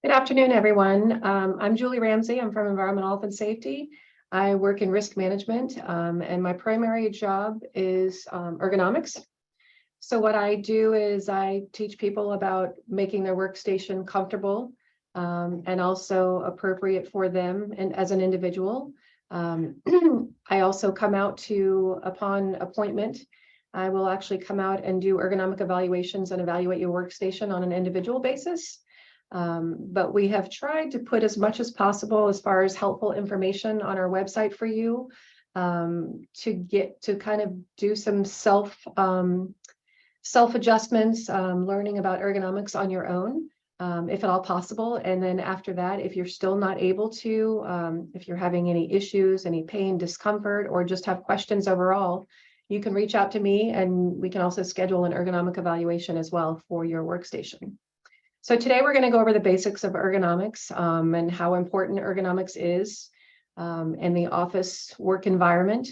Good afternoon, everyone. I'm Julie Ramsey. I'm from Environmental Health and Safety. I work in risk management, and my primary job is ergonomics. So what I do is I teach people about making their workstation comfortable and also appropriate for them and as an individual. I also come out upon appointment, I will actually come out and do ergonomic evaluations and evaluate your workstation on an individual basis. But we have tried to put as much as possible as far as helpful information on our website for you to get to kind of do some self adjustments, learning about ergonomics on your own, if at all possible. And then after that, if you're still not able to, if you're having any issues, any pain, discomfort, or just have questions overall, you can reach out to me and we can also schedule an ergonomic evaluation as well for your workstation. So today we're going to go over the basics of ergonomics and how important ergonomics is in the office work environment.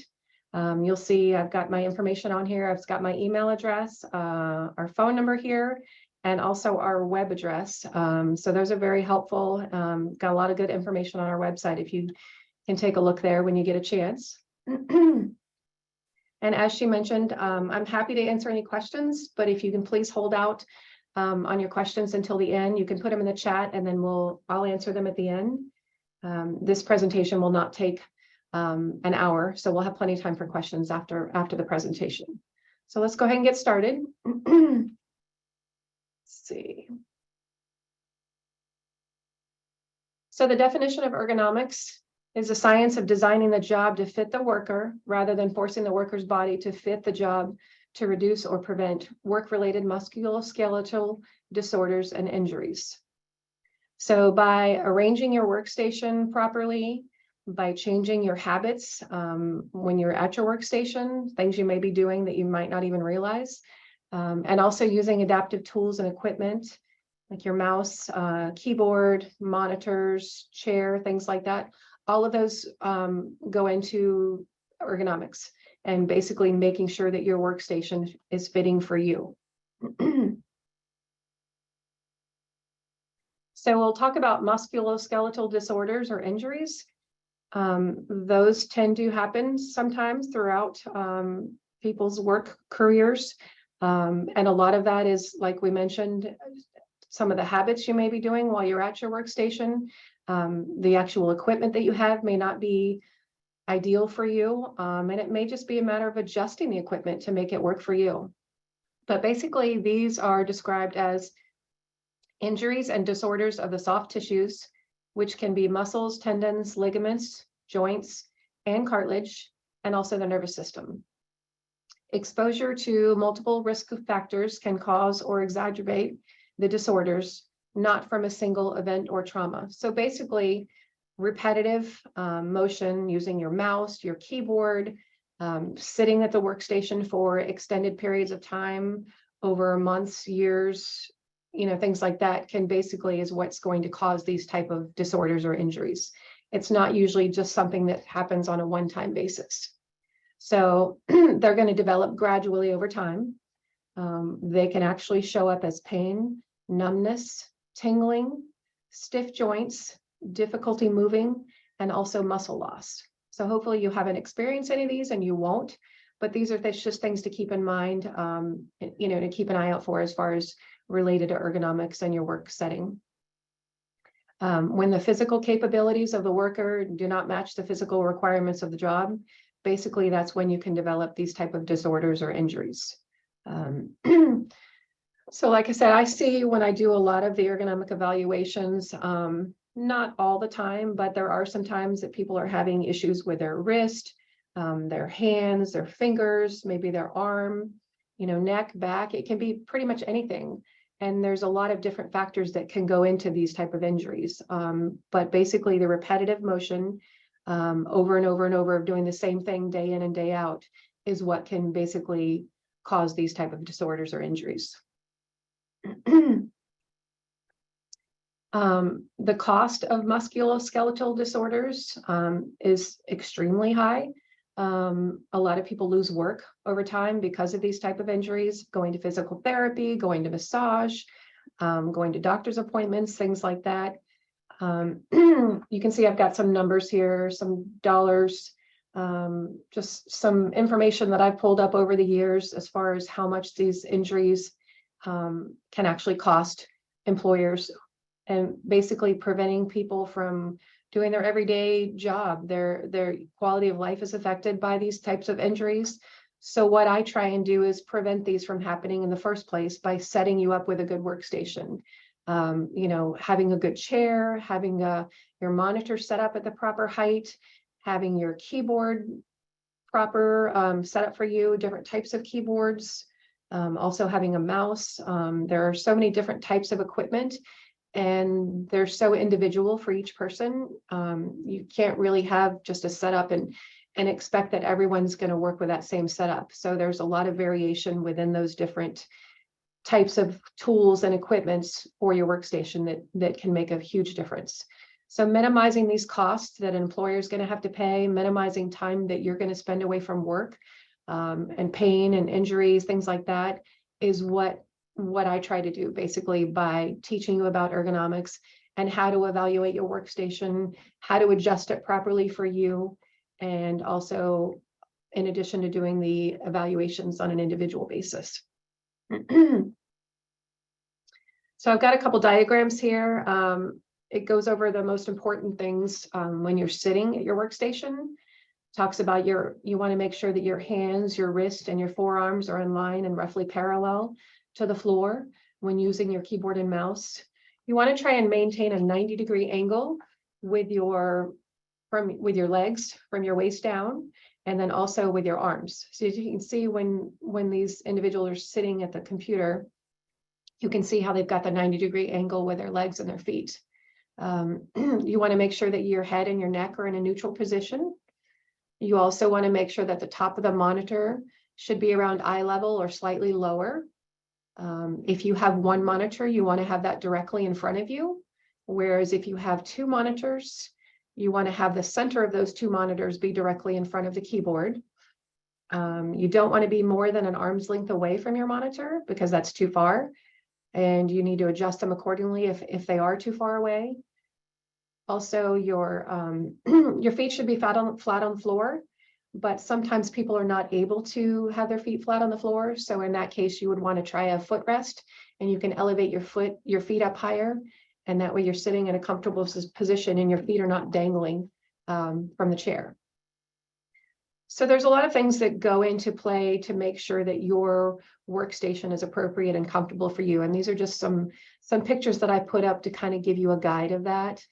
You'll see I've got my information on here. I've got my email address, our phone number here, and also our web address. So those are very helpful. Got a lot of good information on our website if you can take a look there when you get a chance. And as she mentioned, I'm happy to answer any questions, but if you can please hold out on your questions until the end. You can put them in the chat and then I'll answer them at the end. This presentation will not take an hour, so we'll have plenty of time for questions after the presentation. So let's go ahead and get started. Let's see. So the definition of ergonomics is the science of designing the job to fit the worker rather than forcing the worker's body to fit the job to reduce or prevent work-related musculoskeletal disorders and injuries. So by arranging your workstation properly, by changing your habits when you're at your workstation, things you may be doing that you might not even realize, and also using adaptive tools and equipment like your mouse, keyboard, monitors, chair, things like that. All of those go into ergonomics and basically making sure that your workstation is fitting for you. So we'll talk about musculoskeletal disorders or injuries. Those tend to happen sometimes throughout people's work careers. And a lot of that is, like we mentioned, some of the habits you may be doing while you're at your workstation. The actual equipment that you have may not be ideal for you, and it may just be a matter of adjusting the equipment to make it work for you. But basically, these are described as injuries and disorders of the soft tissues, which can be muscles, tendons, ligaments, joints, and cartilage, and also the nervous system. Exposure to multiple risk factors can cause or exacerbate the disorders, not from a single event or trauma. So basically, repetitive motion using your mouse, your keyboard, sitting at the workstation for extended periods of time over months, years, things like that can basically is what's going to cause these type of disorders or injuries. It's not usually just something that happens on a one-time basis. So they're going to develop gradually over time. They can actually show up as pain, numbness, tingling, stiff joints, difficulty moving, and also muscle loss. So hopefully you haven't experienced any of these and you won't, but these are just things to keep in mind, to keep an eye out for as far as related to ergonomics and your work setting. When the physical capabilities of the worker do not match the physical requirements of the job, basically that's when you can develop these type of disorders or injuries. So like I said, I see when I do a lot of the ergonomic evaluations, not all the time, but there are some times that people are having issues with their wrist, their hands, their fingers, maybe their arm, neck, back. It can be pretty much anything. And there's a lot of different factors that can go into these type of injuries. But basically the repetitive motion over and over and over of doing the same thing day in and day out is what can basically cause these type of disorders or injuries. The cost of musculoskeletal disorders is extremely high. A lot of people lose work over time because of these type of injuries, going to physical therapy, going to massage, going to doctor's appointments, things like that. You can see I've got some numbers here, some dollars, just some information that I've pulled up over the years as far as how much these injuries can actually cost employers, and basically preventing people from doing their everyday job. Their quality of life is affected by these types of injuries. So what I try and do is prevent these from happening in the first place by setting you up with a good workstation. Having a good chair, having your monitor set up at the proper height, having your keyboard proper set up for you, different types of keyboards, also having a mouse. There are so many different types of equipment, and they're so individual for each person. You can't really have just a setup and expect that everyone's going to work with that same setup. So there's a lot of variation within those different types of tools and equipments for your workstation that can make a huge difference. So minimizing these costs that an employer is going to have to pay, minimizing time that you're going to spend away from work, and pain and injuries, things like that, is what I try to do, basically, by teaching you about ergonomics and how to evaluate your workstation, how to adjust it properly for you, and also in addition to doing the evaluations on an individual basis. So I've got a couple diagrams here. It goes over the most important things when you're sitting at your workstation. Talks about you want to make sure that your hands, your wrist, and your forearms are in line and roughly parallel to the floor when using your keyboard and mouse. You want to try and maintain a 90-degree angle with your legs from your waist down, and then also with your arms. So as you can see, when these individuals are sitting at the computer, you can see how they've got the 90-degree angle with their legs and their feet. You want to make sure that your head and your neck are in a neutral position. You also want to make sure that the top of the monitor should be around eye level or slightly lower. If you have one monitor, you want to have that directly in front of you. Whereas if you have two monitors, you want to have the center of those two monitors be directly in front of the keyboard. You don't want to be more than an arm's length away from your monitor, because that's too far, and you need to adjust them accordingly if they are too far away. Also, your feet should be flat on the floor, but sometimes people are not able to have their feet flat on the floor. So in that case, you would want to try a footrest, and you can elevate your feet up higher, and that way you're sitting in a comfortable position and your feet are not dangling from the chair. So there's a lot of things that go into play to make sure that your workstation is appropriate and comfortable for you. And these are just some pictures that I put up to kind of give you a guide of that.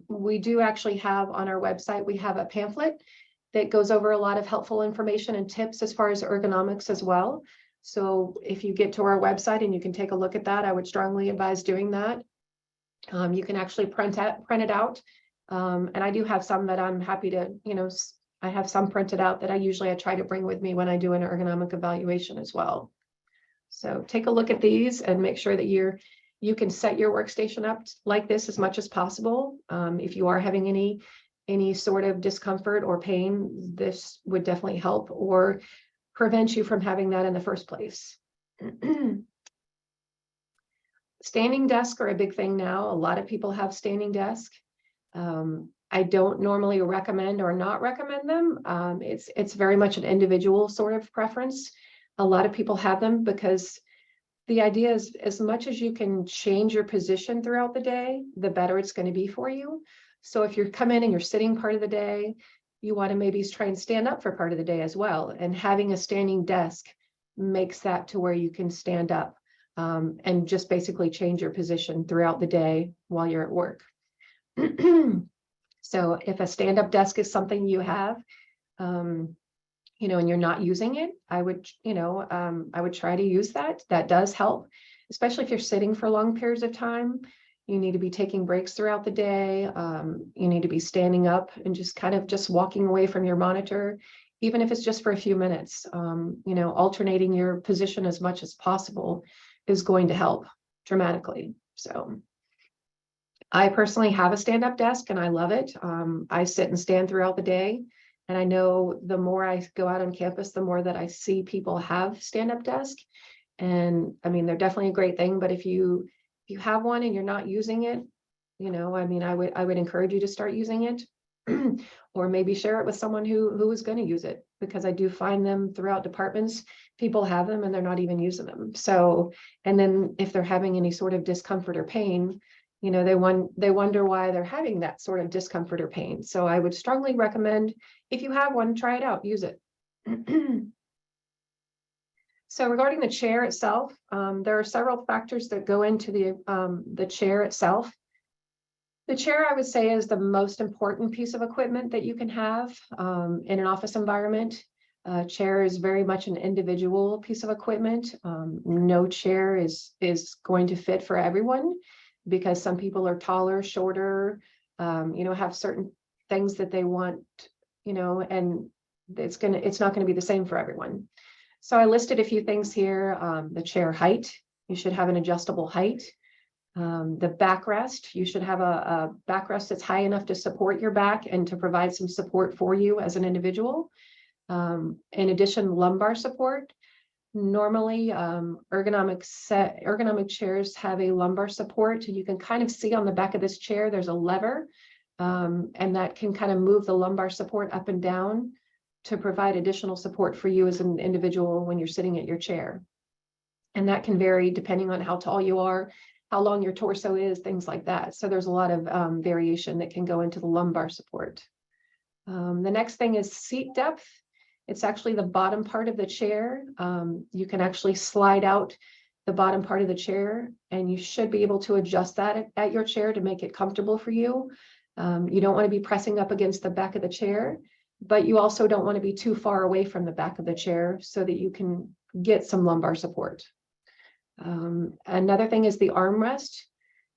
We do actually have on our website, we have a pamphlet that goes over a lot of helpful information and tips as far as ergonomics as well. So if you get to our website and you can take a look at that, I would strongly advise doing that. You can actually print it out. And I do have some that I'm happy to, I have some printed out that I try to bring with me when I do an ergonomic evaluation as well. So take a look at these and make sure that you can set your workstation up like this as much as possible. If you are having any sort of discomfort or pain, this would definitely help or prevent you from having that in the first place. Standing desks are a big thing now. A lot of people have standing desks. I don't normally recommend or not recommend them. It's very much an individual sort of preference. A lot of people have them because the idea is, as much as you can change your position throughout the day, the better it's going to be for you. So if you're come in and you're sitting part of the day, you want to maybe try and stand up for part of the day as well. And having a standing desk makes that to where you can stand up and just basically change your position throughout the day while you're at work. So if a stand-up desk is something you have, and you're not using it, I would try to use that. That does help, especially if you're sitting for long periods of time. You need to be taking breaks throughout the day. You need to be standing up and just walking away from your monitor, even if it's just for a few minutes. Alternating your position as much as possible is going to help dramatically. So I personally have a stand-up desk and I love it. I sit and stand throughout the day. And I know the more I go out on campus, the more that I see people have stand-up desk. And I mean, they're definitely a great thing, but if you have one and you're not using it, I mean, I would encourage you to start using it. Or maybe share it with someone who is going to use it, because I do find them throughout departments. People have them and they're not even using them. So, and then if they're having any sort of discomfort or pain, they wonder why they're having that sort of discomfort or pain. So I would strongly recommend, if you have one, try it out, use it. So regarding the chair itself, there are several factors that go into the chair itself. The chair, I would say, is the most important piece of equipment that you can have in an office environment. Chair is very much an individual piece of equipment. No chair is going to fit for everyone, because some people are taller, shorter, have certain things that they want, and it's not going to be the same for everyone. So I listed a few things here. The chair height, you should have an adjustable height. The backrest, you should have a backrest that's high enough to support your back and to provide some support for you as an individual. In addition, lumbar support. Normally, ergonomic chairs have a lumbar support. You can kind of see on the back of this chair, there's a lever, and that can kind of move the lumbar support up and down to provide additional support for you as an individual when you're sitting at your chair. And that can vary depending on how tall you are, how long your torso is, things like that. So there's a lot of variation that can go into the lumbar support. The next thing is seat depth. It's actually the bottom part of the chair. You can actually slide out the bottom part of the chair, and you should be able to adjust that at your chair to make it comfortable for you. You don't want to be pressing up against the back of the chair, but you also don't want to be too far away from the back of the chair so that you can get some lumbar support. Another thing is the armrest.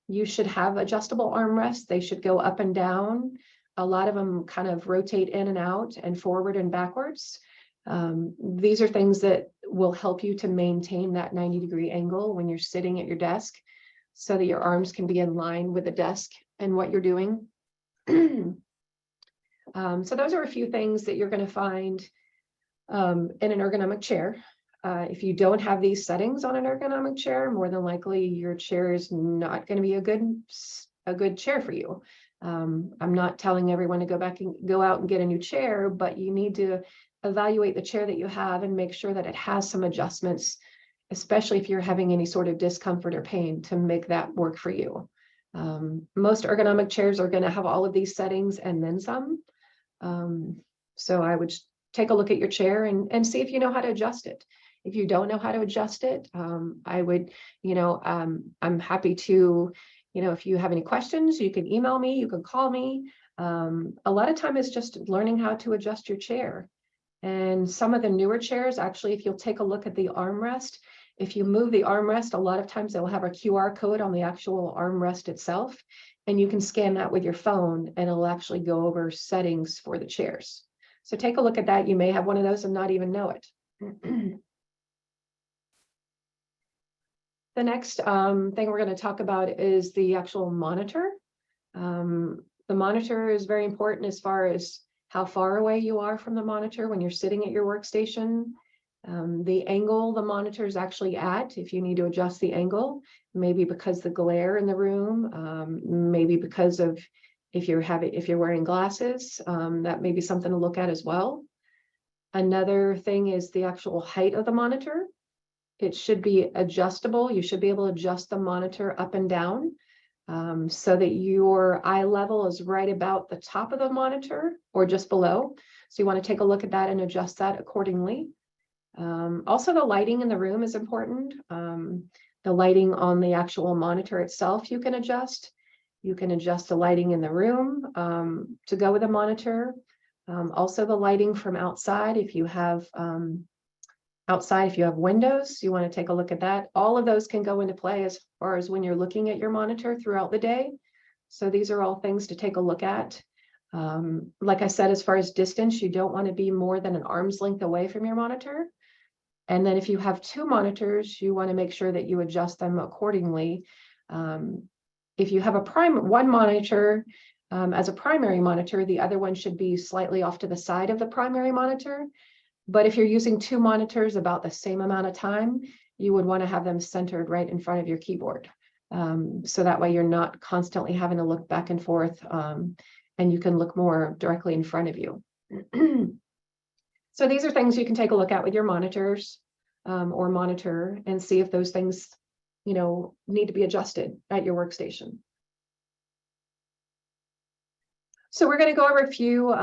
You should have adjustable armrests. They should go up and down. A lot of them kind of rotate in and out and forward and backwards. These are things that will help you to maintain that 90-degree angle when you're sitting at your desk, so that your arms can be in line with the desk and what you're doing. So those are a few things that you're going to find in an ergonomic chair. If you don't have these settings on an ergonomic chair, more than likely your chair is not going to be a good chair for you. I'm not telling everyone to go out and get a new chair, but you need to evaluate the chair that you have and make sure that it has some adjustments, especially if you're having any sort of discomfort or pain, to make that work for you. Most ergonomic chairs are going to have all of these settings and then some. So I would take a look at your chair and see if you know how to adjust it. If you don't know how to adjust it, I would, I'm happy to, if you have any questions, you can email me, you can call me. A lot of time is just learning how to adjust your chair. And some of the newer chairs, actually, if you'll take a look at the armrest, if you move the armrest, a lot of times they'll have a QR code on the actual armrest itself, and you can scan that with your phone and it'll actually go over settings for the chairs. So take a look at that. You may have one of those and not even know it. The next thing we're going to talk about is the actual monitor. The monitor is very important as far as how far away you are from the monitor when you're sitting at your workstation. The angle the monitor is actually at, if you need to adjust the angle, maybe because the glare in the room, maybe because of if you're wearing glasses, that may be something to look at as well. Another thing is the actual height of the monitor. It should be adjustable. You should be able to adjust the monitor up and down so that your eye level is right about the top of the monitor or just below. So you want to take a look at that and adjust that accordingly. Also, the lighting in the room is important. The lighting on the actual monitor itself, you can adjust. You can adjust the lighting in the room to go with the monitor. Also, the lighting from outside, if you have windows, you want to take a look at that. All of those can go into play as far as when you're looking at your monitor throughout the day. So these are all things to take a look at. Like I said, as far as distance, you don't want to be more than an arm's length away from your monitor. And then if you have two monitors, you want to make sure that you adjust them accordingly. If you have one monitor as a primary monitor, the other one should be slightly off to the side of the primary monitor. But if you're using two monitors about the same amount of time, you would want to have them centered right in front of your keyboard. So that way you're not constantly having to look back and forth, and you can look more directly in front of you. So these are things you can take a look at with your monitors, or monitor, and see if those things, need to be adjusted at your workstation. So we're going to go over a few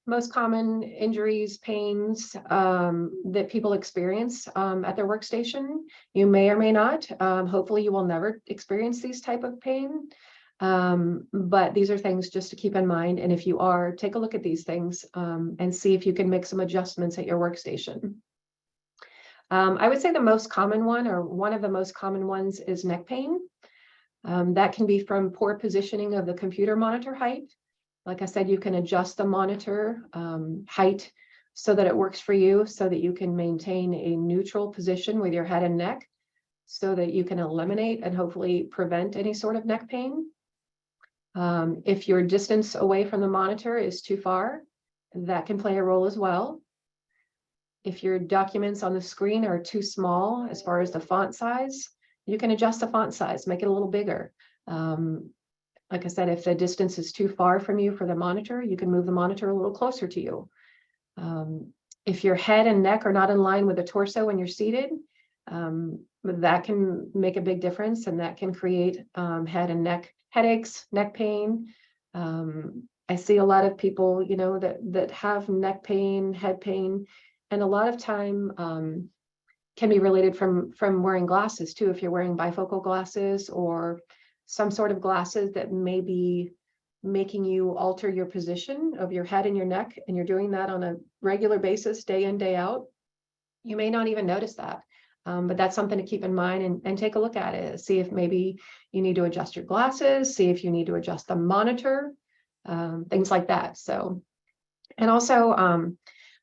most common injuries, pains that people experience at their workstation. You may or may not. Hopefully you will never experience these type of pain. But these are things just to keep in mind. And if you are, take a look at these things and see if you can make some adjustments at your workstation. I would say the most common one, or one of the most common ones, is neck pain. That can be from poor positioning of the computer monitor height. Like I said, you can adjust the monitor height so that it works for you, so that you can maintain a neutral position with your head and neck, so that you can eliminate and hopefully prevent any sort of neck pain. If your distance away from the monitor is too far, that can play a role as well. If your documents on the screen are too small as far as the font size, you can adjust the font size, make it a little bigger. Like I said, if the distance is too far from you for the monitor, you can move the monitor a little closer to you. If your head and neck are not in line with the torso when you're seated, that can make a big difference, and that can create head and neck headaches, neck pain. I see a lot of people, that have neck pain, head pain, and a lot of time can be related from wearing glasses too. If you're wearing bifocal glasses or some sort of glasses that may be making you alter your position of your head and your neck, and you're doing that on a regular basis, day in, day out, you may not even notice that. But that's something to keep in mind, and take a look at it. See if maybe you need to adjust your glasses, see if you need to adjust the monitor, things like that. So, and also,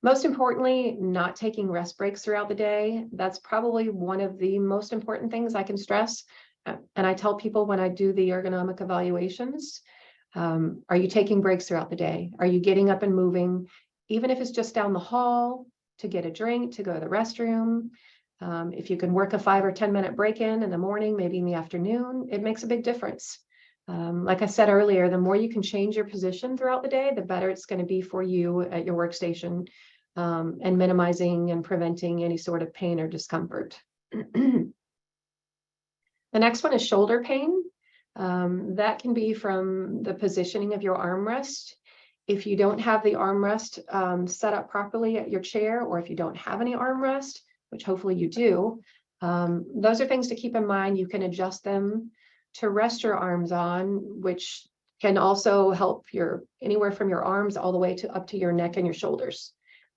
most importantly, not taking rest breaks throughout the day. That's probably one of the most important things I can stress. And I tell people when I do the ergonomic evaluations, are you taking breaks throughout the day? Are you getting up and moving, even if it's just down the hall to get a drink, to go to the restroom? If you can work a 5 or 10 minute break in the morning, maybe in the afternoon, it makes a big difference. Like I said earlier, the more you can change your position throughout the day, the better it's going to be for you at your workstation, and minimizing and preventing any sort of pain or discomfort. The next one is shoulder pain. That can be from the positioning of your armrest. If you don't have the armrest set up properly at your chair, or if you don't have any armrest, which hopefully you do, those are things to keep in mind. You can adjust them to rest your arms on, which can also help anywhere from your arms all the way up to your neck and your shoulders.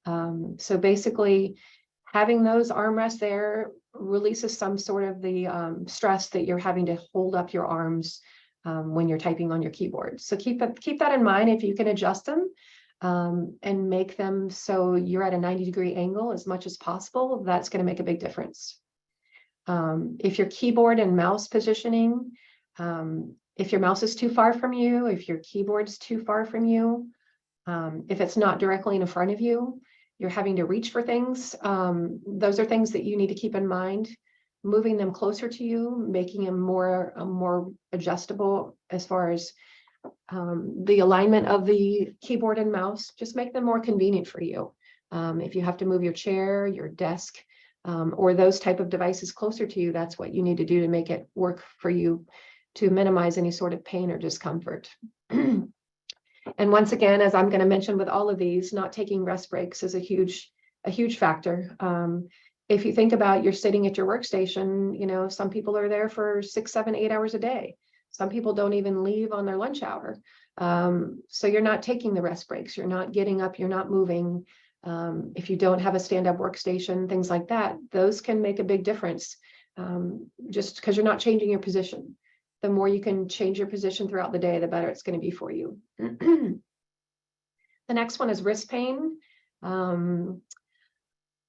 So basically, having those armrests there releases some sort of the stress that you're having to hold up your arms when you're typing on your keyboard. So keep that in mind. If you can adjust them and make them so you're at a 90-degree angle as much as possible, that's going to make a big difference. If your keyboard and mouse positioning, if your mouse is too far from you, if your keyboard is too far from you, if it's not directly in front of you, you're having to reach for things, those are things that you need to keep in mind. Moving them closer to you, making them more adjustable as far as the alignment of the keyboard and mouse, just make them more convenient for you. If you have to move your chair, your desk, or those type of devices closer to you, that's what you need to do to make it work for you, to minimize any sort of pain or discomfort. And once again, as I'm going to mention with all of these, not taking rest breaks is a huge factor. If you think about, you're sitting at your workstation, some people are there for 6, 7, 8 hours a day. Some people don't even leave on their lunch hour. So you're not taking the rest breaks. You're not getting up. You're not moving. If you don't have a stand-up workstation, things like that, those can make a big difference, just because you're not changing your position. The more you can change your position throughout the day, the better it's going to be for you. The next one is wrist pain.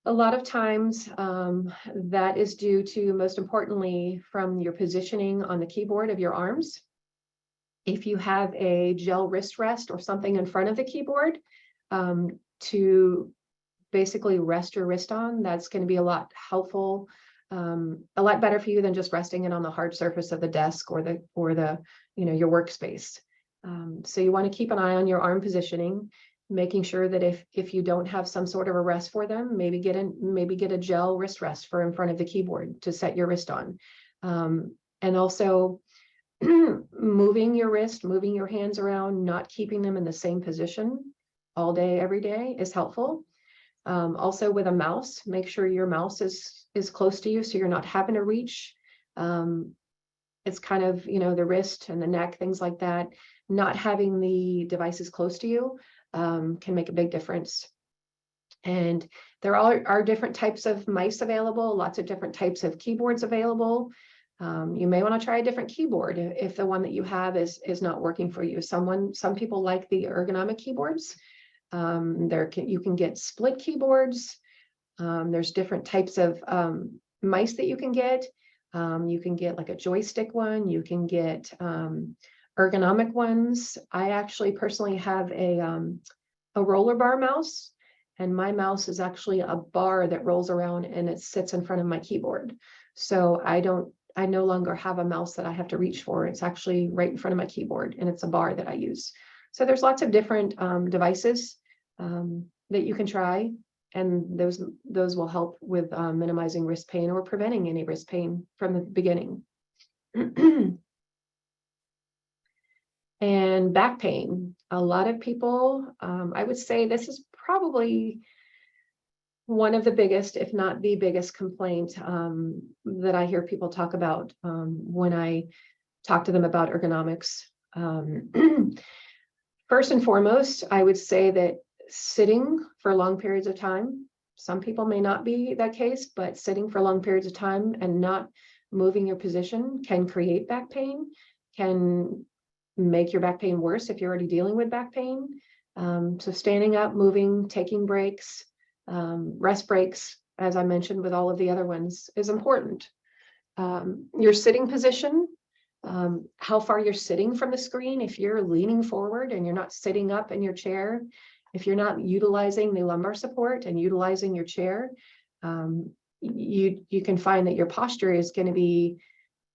A lot of times that is due to, most importantly, from your positioning on the keyboard of your arms. If you have a gel wrist rest or something in front of the keyboard to basically rest your wrist on, that's going to be a lot helpful a lot better for you than just resting it on the hard surface of the desk or the your workspace. So you want to keep an eye on your arm positioning, making sure that if you don't have some sort of a rest for them, maybe get a gel wrist rest for in front of the keyboard to set your wrist on. And also moving your wrist, moving your hands around, not keeping them in the same position all day, every day is helpful. Also with a mouse, make sure your mouse is close to you so you're not having to reach. It's kind of, the wrist and the neck, things like that. Not having the devices close to you can make a big difference. And there are different types of mice available, lots of different types of keyboards available. You may want to try a different keyboard if the one that you have is not working for you. Some people like the ergonomic keyboards. You can get split keyboards. There's different types of mice that you can get. You can get like a joystick one. You can get ergonomic ones. I actually personally have a roller bar mouse, and my mouse is actually a bar that rolls around and it sits in front of my keyboard. So I no longer have a mouse that I have to reach for. It's actually right in front of my keyboard, and it's a bar that I use. So there's lots of different devices that you can try, and those will help with minimizing wrist pain or preventing any wrist pain from the beginning. And back pain. A lot of people, I would say this is probably one of the biggest, if not the biggest complaint that I hear people talk about when I talk to them about ergonomics. First and foremost, I would say that sitting for long periods of time, some people may not be that case, but sitting for long periods of time and not moving your position can create back pain, can make your back pain worse if you're already dealing with back pain. So standing up, moving, taking breaks, rest breaks, as I mentioned with all of the other ones, is important. Your sitting position, how far you're sitting from the screen. If you're leaning forward and you're not sitting up in your chair, if you're not utilizing the lumbar support and utilizing your chair, you can find that your posture is going to be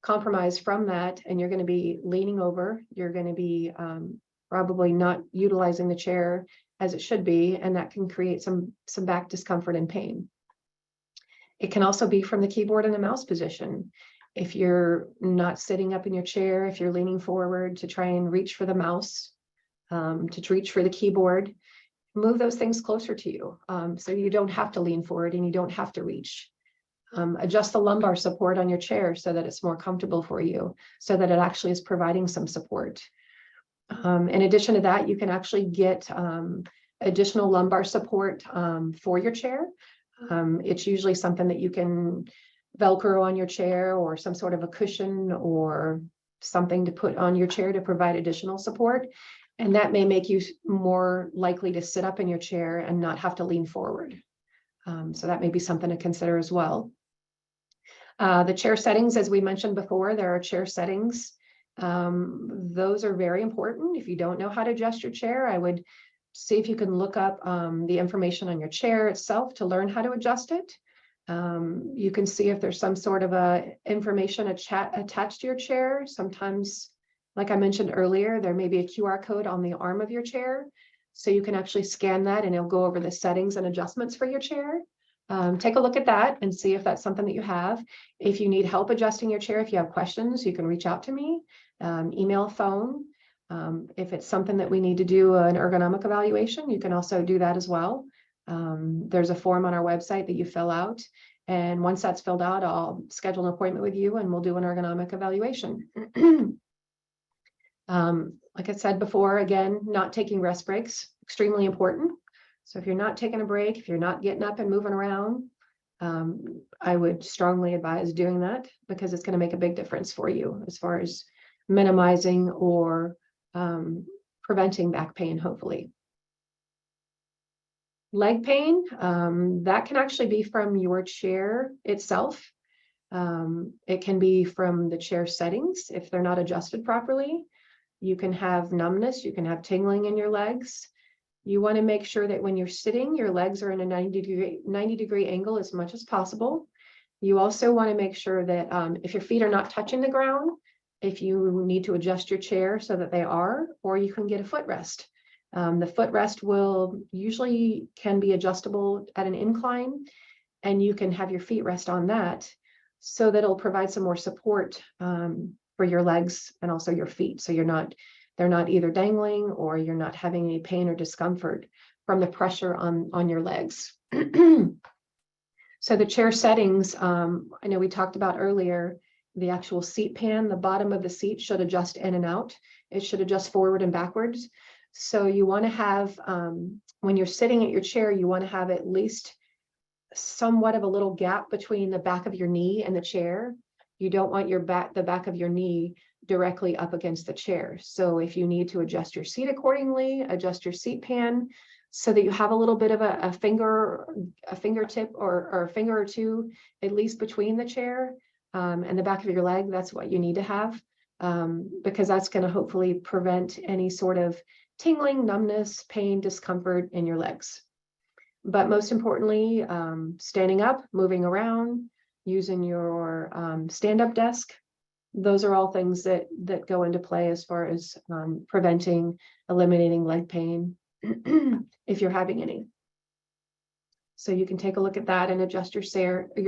compromised from that, and you're going to be leaning over. You're going to be probably not utilizing the chair as it should be, and that can create some back discomfort and pain. It can also be from the keyboard and the mouse position. If you're not sitting up in your chair, if you're leaning forward to try and reach for the mouse, to reach for the keyboard, move those things closer to you so you don't have to lean forward and you don't have to reach. Adjust the lumbar support on your chair so that it's more comfortable for you, so that it actually is providing some support. In addition to that, you can actually get additional lumbar support for your chair. It's usually something that you can Velcro on your chair, or some sort of a cushion or something to put on your chair to provide additional support. And that may make you more likely to sit up in your chair and not have to lean forward. So that may be something to consider as well. The chair settings, as we mentioned before, there are chair settings. Those are very important. If you don't know how to adjust your chair, I would see if you can look up the information on your chair itself to learn how to adjust it. You can see if there's some sort of information attached to your chair. Sometimes, like I mentioned earlier, there may be a QR code on the arm of your chair. So you can actually scan that and it'll go over the settings and adjustments for your chair. Take a look at that and see if that's something that you have. If you need help adjusting your chair, if you have questions, you can reach out to me, email, phone. If it's something that we need to do an ergonomic evaluation, you can also do that as well. There's a form on our website that you fill out. And once that's filled out, I'll schedule an appointment with you and we'll do an ergonomic evaluation. Like I said before, again, not taking rest breaks, extremely important. So if you're not taking a break, if you're not getting up and moving around, I would strongly advise doing that, because it's going to make a big difference for you as far as minimizing or preventing back pain, hopefully. Leg pain, that can actually be from your chair itself. It can be from the chair settings if they're not adjusted properly. You can have numbness, you can have tingling in your legs. You want to make sure that when you're sitting, your legs are in a 90 degree angle as much as possible. You also want to make sure that if your feet are not touching the ground, if you need to adjust your chair so that they are, or you can get a footrest. The footrest will usually can be adjustable at an incline, and you can have your feet rest on that so that it'll provide some more support for your legs and also your feet. So they're not either dangling or you're not having any pain or discomfort from the pressure on your legs. So the chair settings, I know we talked about earlier, the actual seat pan, the bottom of the seat should adjust in and out. It should adjust forward and backwards. So you want to have, when you're sitting at your chair, you want to have at least somewhat of a little gap between the back of your knee and the chair. You don't want the back of your knee directly up against the chair. So if you need to adjust your seat accordingly, adjust your seat pan so that you have a little bit of a fingertip or a finger or two, at least between the chair and the back of your leg. That's what you need to have, because that's going to hopefully prevent any sort of tingling, numbness, pain, discomfort in your legs. But most importantly, standing up, moving around, using your stand-up desk. Those are all things that go into play as far as eliminating leg pain if you're having any. So you can take a look at that and adjust your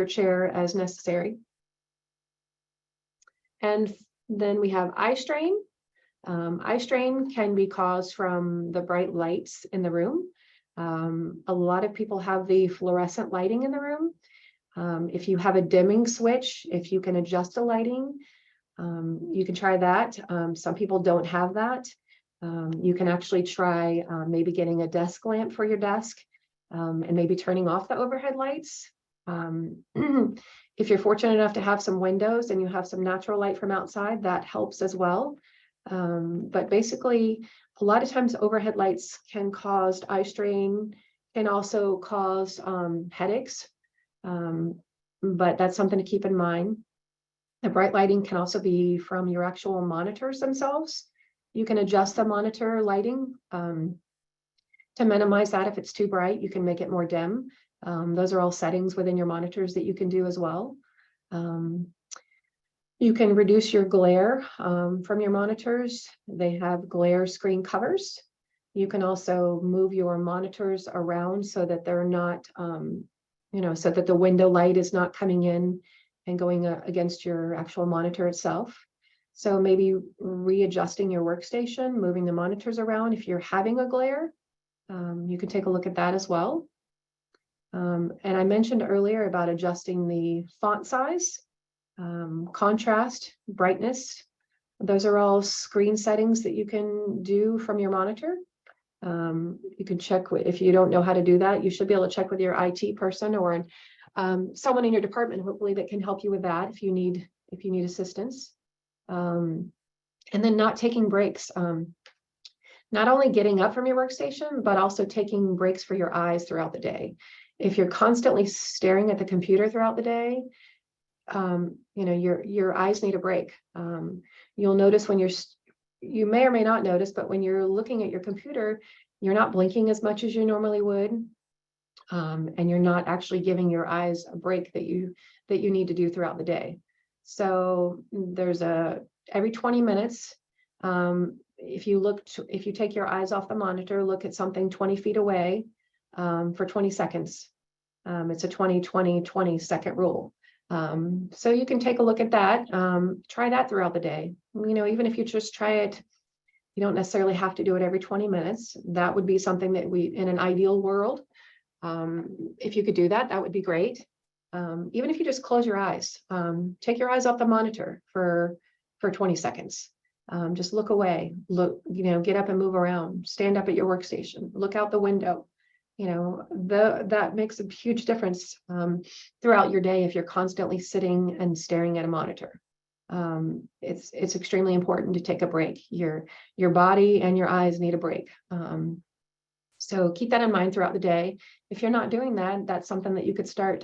chair as necessary. And then we have eye strain. Eye strain can be caused from the bright lights in the room. A lot of people have the fluorescent lighting in the room. If you have a dimming switch, if you can adjust the lighting, you can try that. Some people don't have that. You can actually try maybe getting a desk lamp for your desk and maybe turning off the overhead lights. If you're fortunate enough to have some windows and you have some natural light from outside, that helps as well. But basically, a lot of times overhead lights can cause eye strain, can also cause headaches, but that's something to keep in mind. The bright lighting can also be from your actual monitors themselves. You can adjust the monitor lighting to minimize that. If it's too bright, you can make it more dim. Those are all settings within your monitors that you can do as well. You can reduce your glare from your monitors. They have glare screen covers. You can also move your monitors around so that they're not, so that the window light is not coming in and going against your actual monitor itself. So maybe readjusting your workstation, moving the monitors around. If you're having a glare, you can take a look at that as well. And I mentioned earlier about adjusting the font size, contrast, brightness. Those are all screen settings that you can do from your monitor. You can check if you don't know how to do that, you should be able to check with your IT person or someone in your department, hopefully, that can help you with that if you need assistance. And then not taking breaks. Not only getting up from your workstation, but also taking breaks for your eyes throughout the day. If you're constantly staring at the computer throughout the day, your eyes need a break. You'll notice you may or may not notice, but when you're looking at your computer, you're not blinking as much as you normally would. And you're not actually giving your eyes a break that you need to do throughout the day. So there's every 20 minutes, if you take your eyes off the monitor, look at something 20 feet away for 20 seconds. It's a 20 second rule. So you can take a look at that. Try that throughout the day. Even if you just try it, you don't necessarily have to do it every 20 minutes. That would be something that in an ideal world, if you could do that, that would be great. Even if you just close your eyes, take your eyes off the monitor for 20 seconds. Just look away, get up and move around, stand up at your workstation, look out the window. That makes a huge difference throughout your day if you're constantly sitting and staring at a monitor. It's extremely important to take a break. Your body and your eyes need a break. So keep that in mind throughout the day. If you're not doing that, that's something that you could start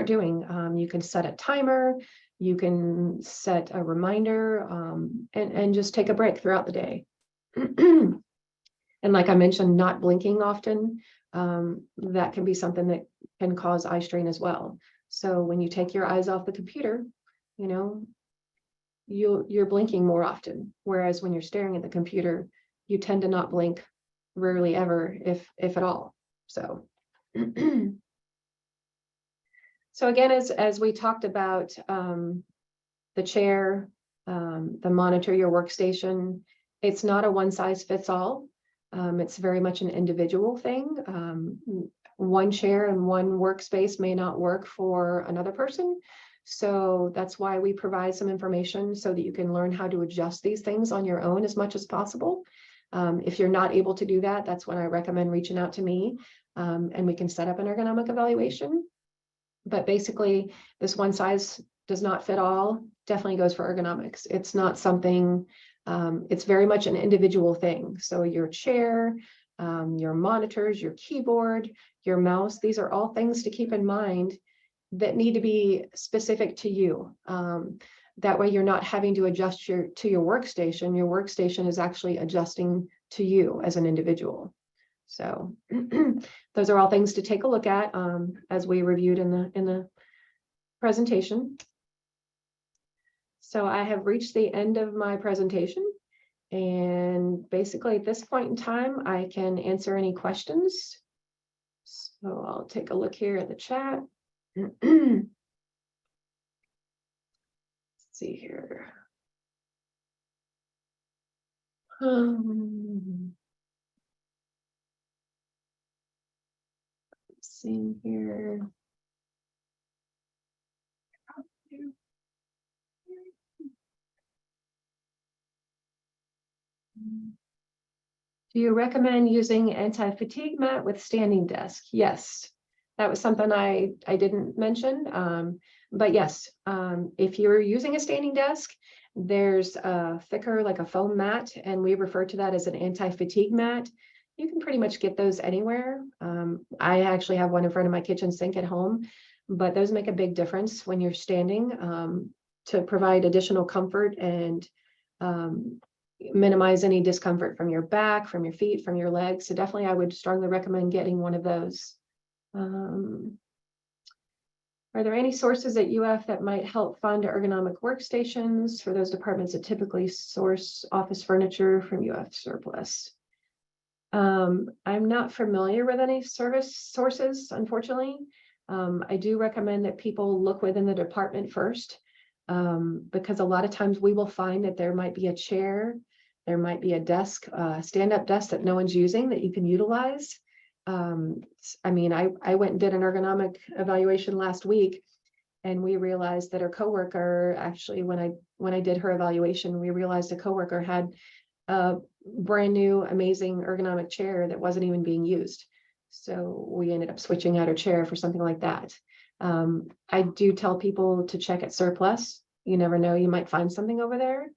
doing. You can set a timer, you can set a reminder, and just take a break throughout the day. And like I mentioned, not blinking often, that can be something that can cause eye strain as well. So when you take your eyes off the computer, you know, you're blinking more often. Whereas when you're staring at the computer, you tend to not blink, rarely ever, if at all. So, so again, as we talked about, the chair, the monitor, your workstation, it's not a one size fits all. It's very much an individual thing. One chair and one workspace may not work for another person. So that's why we provide some information so that you can learn how to adjust these things on your own as much as possible. If you're not able to do that, that's when I recommend reaching out to me, and we can set up an ergonomic evaluation. But basically, this one size does not fit all definitely goes for ergonomics. It's not something, it's very much an individual thing. So your chair, your monitors, your keyboard, your mouse, these are all things to keep in mind that need to be specific to you. That way you're not having to adjust to your workstation. Your workstation is actually adjusting to you as an individual. So those are all things to take a look at, as we reviewed in the presentation. So I have reached the end of my presentation, and basically at this point in time, I can answer any questions. So I'll take a look here at the chat. Let's see here. See here. Do you recommend using anti-fatigue mat with standing desk? Yes, that was something I didn't mention. But yes, if you're using a standing desk, there's a thicker, like a foam mat, and we refer to that as an anti-fatigue mat. You can pretty much get those anywhere. I actually have one in front of my kitchen sink at home, but those make a big difference when you're standing, to provide additional comfort and minimize any discomfort from your back, from your feet, from your legs. So definitely I would strongly recommend getting one of those. Are there any sources at UF that might help fund ergonomic workstations for those departments that typically source office furniture from UF surplus? I'm not familiar with any service sources, unfortunately. I do recommend that people look within the department first, because a lot of times we will find that there might be a chair, there might be a desk, stand-up desk that no one's using that you can utilize. I mean, I went and did an ergonomic evaluation last week, and we realized that our coworker, actually, when I did her evaluation, we realized a coworker had a brand new, amazing ergonomic chair that wasn't even being used. So we ended up switching out her chair for something like that. I do tell people to check at surplus. You never know, you might find something over there.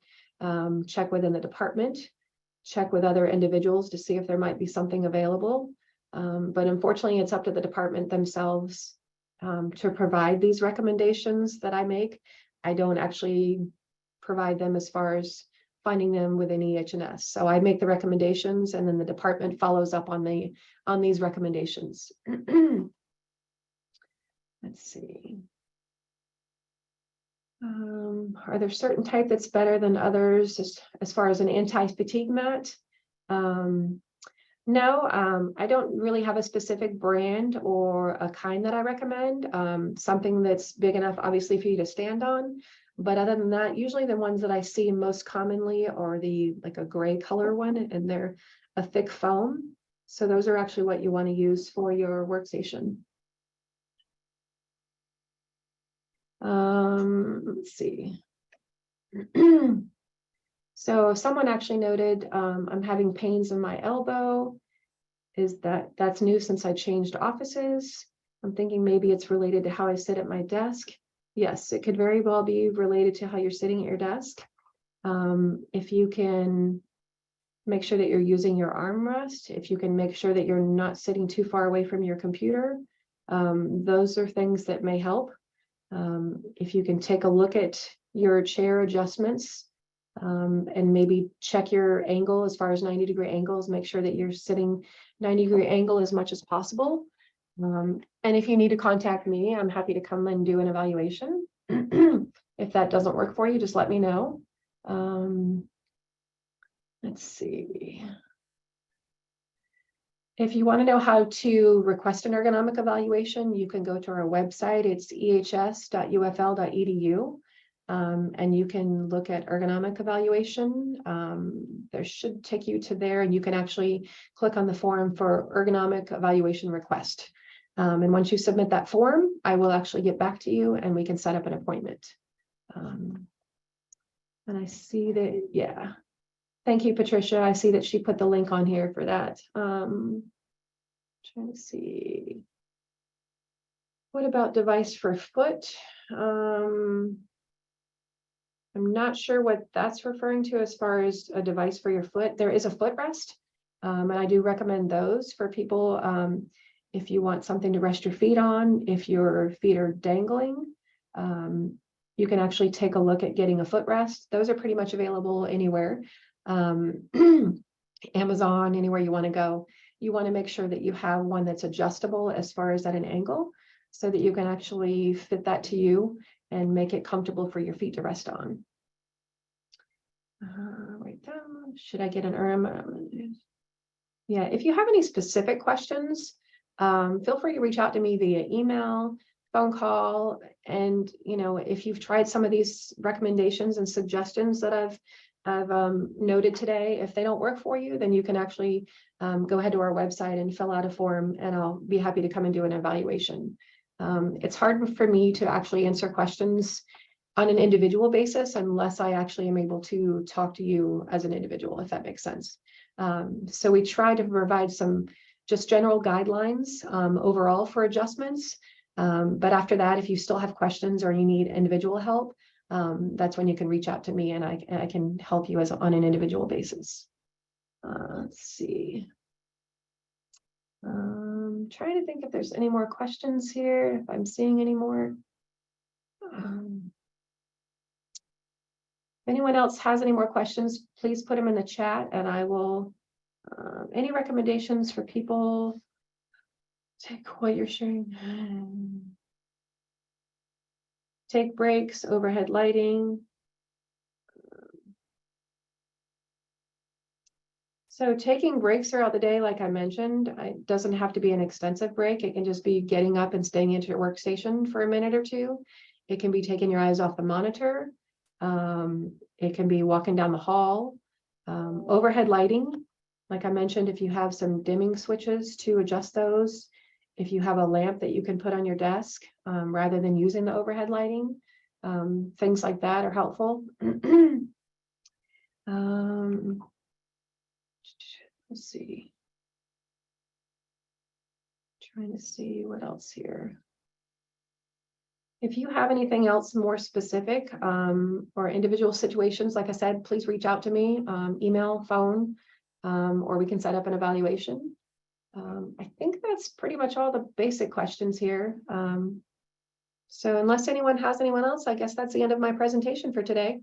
Check within the department, check with other individuals to see if there might be something available. But unfortunately, it's up to the department themselves to provide these recommendations that I make. I don't actually provide them as far as finding them within EH&S. So I make the recommendations, and then the department follows up on these recommendations. Let's see. Are there certain type that's better than others as far as an anti-fatigue mat? No, I don't really have a specific brand or a kind that I recommend. Something that's big enough, obviously, for you to stand on. But other than that, usually the ones that I see most commonly are like a gray color one, and they're a thick foam. So those are actually what you want to use for your workstation. Let's see. So someone actually noted, I'm having pains in my elbow. That's new since I changed offices? I'm thinking maybe it's related to how I sit at my desk. Yes, it could very well be related to how you're sitting at your desk. If you can make sure that you're using your armrest, if you can make sure that you're not sitting too far away from your computer, those are things that may help. If you can take a look at your chair adjustments, and maybe check your angle as far as 90-degree angles, make sure that you're sitting 90-degree angle as much as possible. And if you need to contact me, I'm happy to come and do an evaluation. If that doesn't work for you, just let me know. Let's see. If you want to know how to request an ergonomic evaluation, you can go to our website. It's ehs.ufl.edu. And you can look at ergonomic evaluation. There should take you to there, and you can actually click on the form for ergonomic evaluation request. And once you submit that form, I will actually get back to you and we can set up an appointment. And I see that, yeah. Thank you, Patricia. I see that she put the link on here for that. Trying to see. What about device for foot? I'm not sure what that's referring to as far as a device for your foot. There is a footrest, and I do recommend those for people if you want something to rest your feet on, if your feet are dangling. You can actually take a look at getting a footrest. Those are pretty much available anywhere. Amazon, anywhere you want to go. You want to make sure that you have one that's adjustable as far as at an angle, so that you can actually fit that to you and make it comfortable for your feet to rest on. Right down. Should I get an yeah, if you have any specific questions, feel free to reach out to me via email, phone call, and if you've tried some of these recommendations and suggestions that I've noted today, if they don't work for you, then you can actually go ahead to our website and fill out a form, and I'll be happy to come and do an evaluation. It's hard for me to actually answer questions on an individual basis unless I actually am able to talk to you as an individual, if that makes sense. So we try to provide some just general guidelines overall for adjustments. But after that, if you still have questions or you need individual help, that's when you can reach out to me, and I can help you on an individual basis. Let's see. Trying to think if there's any more questions here, if I'm seeing any more. If anyone else has any more questions, please put them in the chat, and I will, any recommendations for people? Take what you're sharing. Take breaks, overhead lighting. So taking breaks throughout the day, like I mentioned, it doesn't have to be an extensive break. It can just be getting up and staying at your workstation for a minute or two. It can be taking your eyes off the monitor. It can be walking down the hall. Overhead lighting, like I mentioned, if you have some dimming switches to adjust those, if you have a lamp that you can put on your desk rather than using the overhead lighting, things like that are helpful. Let's see. Trying to see what else here. If you have anything else more specific or individual situations, like I said, please reach out to me, email, phone, or we can set up an evaluation. I think that's pretty much all the basic questions here. So unless anyone has anyone else, I guess that's the end of my presentation for today.